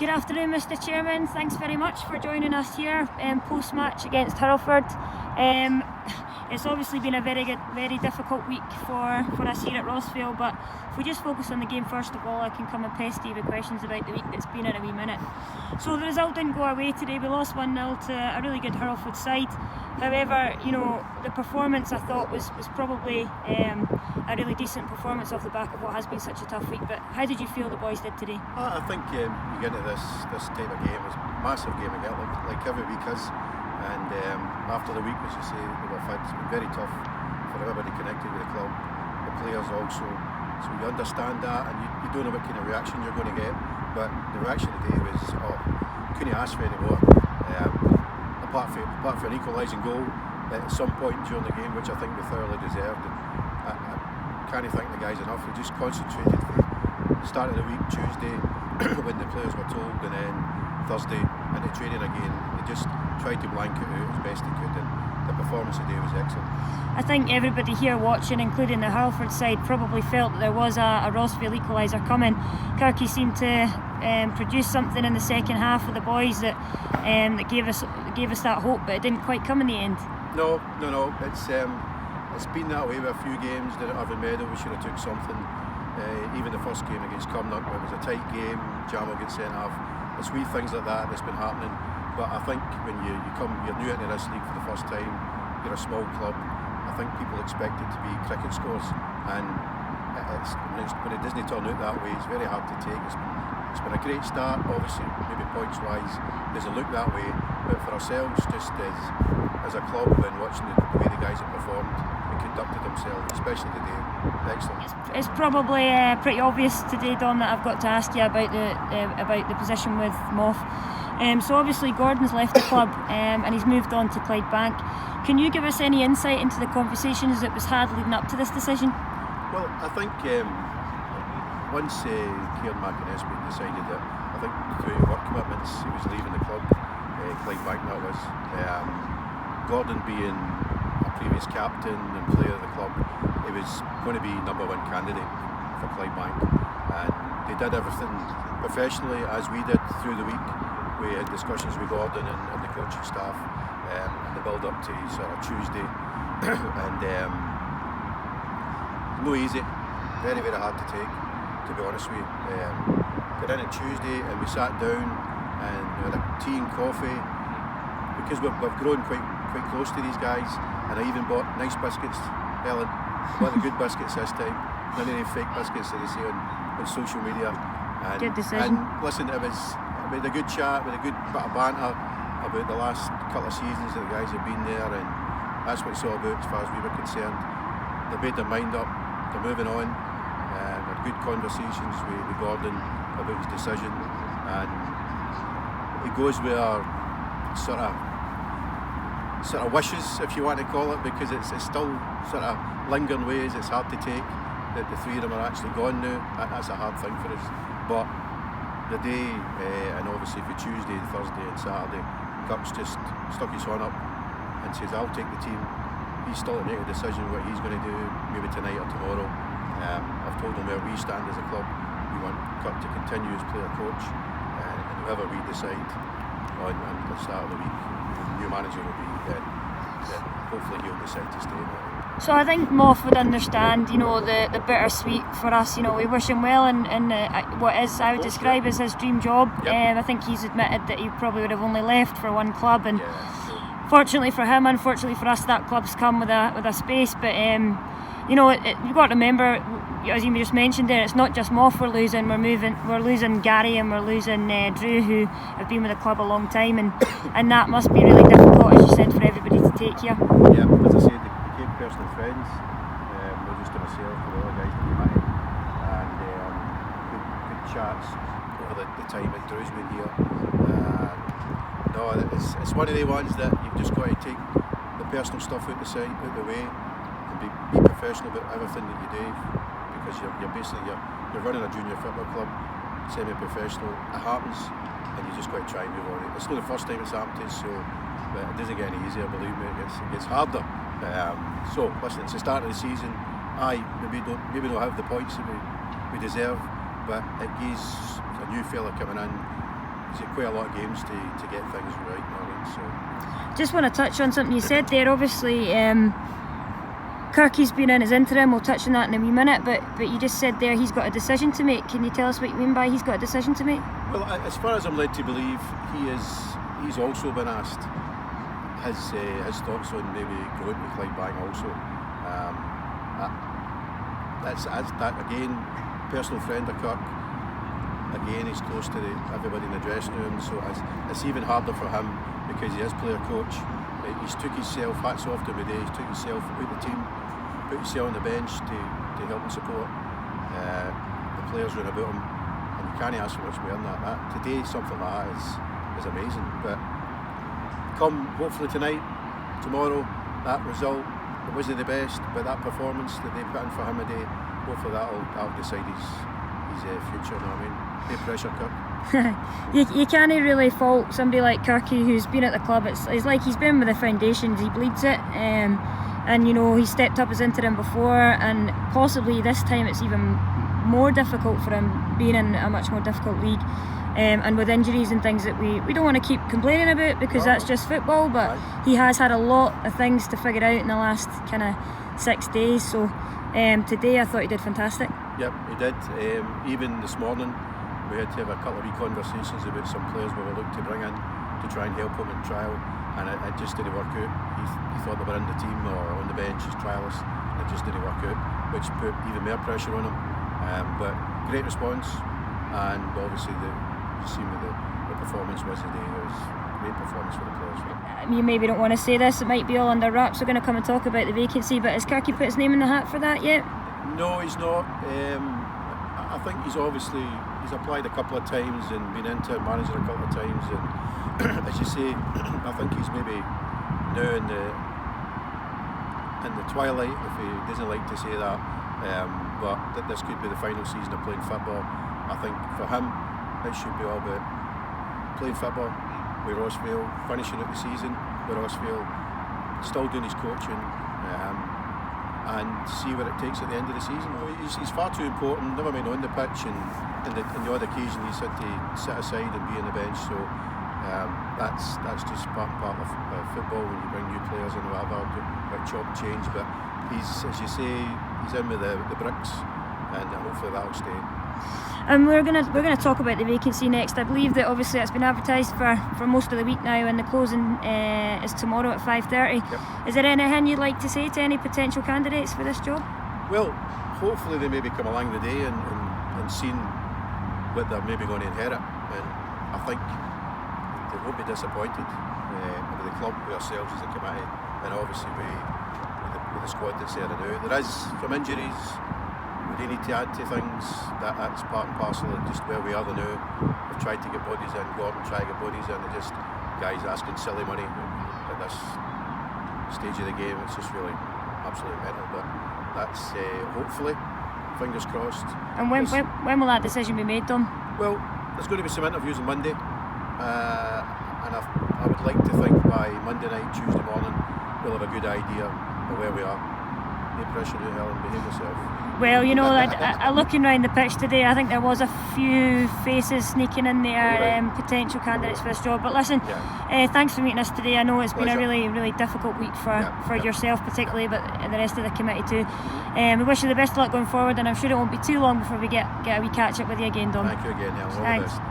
Good afternoon, Mr. Chairman. Thanks very much for joining us here post-match against Hurlford. It's obviously been a very difficult week for us here at Rossvale, but if we just focus on the game first of all, I can come and pest you with questions about the week that's been in a wee minute. So the result didn't go our way today. We lost 1-0 to a really good Hurlford side. However, the performance I thought was probably a really decent performance off the back of what has been such a tough week. But how did you feel the boys did today? I think you get into this type of game, it's a massive game again, like every week is. And after the week, as you say, it's been very tough for everybody connected with the club, the players also. So you understand that, and you don't know what kind of reaction you're going to get. But the reaction today was, couldn't ask for any more. Apart from an equalising goal at some point during the game, which I think we thoroughly deserved. And I can't thank the guys enough. We just concentrated from the start of the week, Tuesday, when the players were told, and then Thursday into training again. They just tried to blank it out as best they could, and the performance today was excellent. I think everybody here watching, including the Hurlford side, probably felt that there was a Rossvale equaliser coming. Kirky seemed to produce something in the second half of the boys that gave us that hope, but it didn't quite come in the end. No. It's been that way with a few games. That at Irvine Meadow we should have took something. Even the first game against Cumnock, it was a tight game. Jamal gets sent off. It's wee things like that that's been happening. But I think when you're new into this league for the first time, you're a small club. I think people expect it to be cricket scores, and when it doesn't turn out that way, it's very hard to take. It's been a great start, obviously, maybe points wise, doesn't look that way, but for ourselves, just as a club, and watching the way the guys have performed and conducted themselves, especially today, excellent. It's probably pretty obvious today, Dom, that I've got to ask you about the position with Moff. So obviously Gordon's left the club and he's moved on to Clydebank. Can you give us any insight into the conversations that was had leading up to this decision? Well, I think once Kieran McInally decided that, I think through work commitments he was leaving the club, Clydebank that was. Gordon being a previous captain and player of the club, he was going to be number one candidate for Clydebank, and they did everything professionally as we did through the week. We had discussions with Gordon and the coaching staff in the build up to sort of Tuesday, and no easy, very hard to take, to be honest with you. Got in on Tuesday and we sat down and we had a tea and coffee, because we've grown quite close to these guys, and I even bought nice biscuits, Ellen. Bought the good biscuits this time, none of the fake biscuits that they see on social media. And, good decision. And listen, we had a good chat, with a good bit of banter about the last couple of seasons that the guys have been there, and that's what it's all about as far as we were concerned. They made their mind up, they're moving on, and had good conversations with Gordon about his decision, and it goes with our sort of wishes, if you want to call it, because it's still sort of lingering ways. It's hard to take that the three of them are actually gone now. That's a hard thing for us, but the day, and obviously for Tuesday, Thursday and Saturday, Kirk's just stuck his horn up and says, I'll take the team. He's still to make a decision what he's going to do, maybe tonight or tomorrow. I've told him where we stand as a club. We want Kirk to continue as player coach, and whoever we decide on the start of the week, the new manager will be, then hopefully he'll decide to stay. So I think Moff would understand, the bittersweet for us. We wish him well in what is, I would describe as his dream job. Yep. I think he's admitted that he probably would have only left for one club, and fortunately for him, unfortunately for us, that club's come with a space. But you've got to remember, as you just mentioned there, it's not just Moff we're losing. We're losing Gary and we're losing Drew, who have been with the club a long time, and that must be really difficult, as you said, for everybody to take here. Yeah, as I said, personal friends, we're just to myself with all the guys that we met, and good chats over the time that Drew's been here. It's one of the ones that you've just got to take the personal stuff out the way, and be professional about everything that you do, because you're basically you're running a junior football club, semi-professional. It happens, and you just got to try and move on. It's not the first time it's happened to us, so it doesn't get any easier, believe me. It gets harder. So listen, it's the start of the season. Maybe don't have the points that we deserve, but it gives a new fella coming in he's had quite a lot of games to get things right. You know what I mean? So just want to touch on something you said there. Obviously, Kirky's been in his interim. We'll touch on that in a wee minute. But you just said there he's got a decision to make. Can you tell us what you mean by he's got a decision to make? Well, as far as I'm led to believe, he's also been asked his thoughts on maybe going to Clydebank also. That's that again, personal friend of Kirk. Again, he's close to everybody in the dressing room, so it's even harder for him because he is player coach. He's took himself, hats off to him today, he's took himself out the team, put himself on the bench to help and support the players around about him, and you can't ask for much more than that. Today, something like that is amazing. But come hopefully tonight, tomorrow, that result, it wasn't the best, but that performance that they put in for him today, hopefully that'll decide his future. You know what I mean? No pressure, Kirk. you can't really fault somebody like Kirky who's been at the club. It's like he's been with the foundations, he bleeds it, and you know, he stepped up as interim before, and possibly this time it's even more difficult for him being in a much more difficult league, and with injuries and things that we don't want to keep complaining about because that's just football, but he has had a lot of things to figure out in the last kind of 6 days, so today I thought he did fantastic. Yep, he did. Even this morning we had to have a couple of wee conversations about some players we were looking to bring in to try and help him in trial, and it just didn't work out. He thought they were in the team or on the bench as trialists, and it just didn't work out, which put even more pressure on him. But great response, and obviously you see what the performance was today. It was a great performance for the players. You maybe don't want to say this, it might be all under wraps. We're going to come and talk about the vacancy, but has Kirky put his name in the hat for that yet? No, he's not. I think he's applied a couple of times and been interim manager a couple of times, and as you say, I think he's maybe now in the twilight, if he doesn't like to say that, but this could be the final season of playing football. I think for him it should be all about playing football with Rossvale, finishing out the season with Rossvale, still doing his coaching, and see what it takes at the end of the season. He's far too important, never mind on the pitch, and on the odd occasion he's had to sit aside and be on the bench, so that's just part of football when you bring new players in or whatever, like chop and change, but he's, as you say, he's in with the bricks, and hopefully that'll stay. And we're gonna talk about the vacancy next. I believe that obviously it's been advertised for most of the week now, and the closing is tomorrow at 5:30. Yep. Is there anything you'd like to say to any potential candidates for this job? Well, hopefully they maybe come along the day and seen what they're maybe going to inherit, and I think they won't be disappointed with the club, with ourselves as a committee, and obviously with the squad that's there now. There is some injuries. We do need to add to things. That's part and parcel of just where we are now. We've tried to get bodies in, go out and try to get bodies in, and just guys asking silly money at this stage of the game. It's just really absolutely mental, but that's hopefully, fingers crossed. And when will that decision be made, Dom? Well, there's going to be some interviews on Monday, and I would like to think by Monday night, Tuesday morning, we'll have a good idea of where we are. No pressure to Helen, behave yourself. Well, you know, looking around the pitch today, I think there was a few faces sneaking in there, potential candidates for this job. But listen, thanks for meeting us today. I know it's been a really, really difficult week for yourself particularly, but the rest of the committee too. We wish you the best of luck going forward, and I'm sure it won't be too long before we get a wee catch up with you again, Dom. Thank you again, Helen. All the best.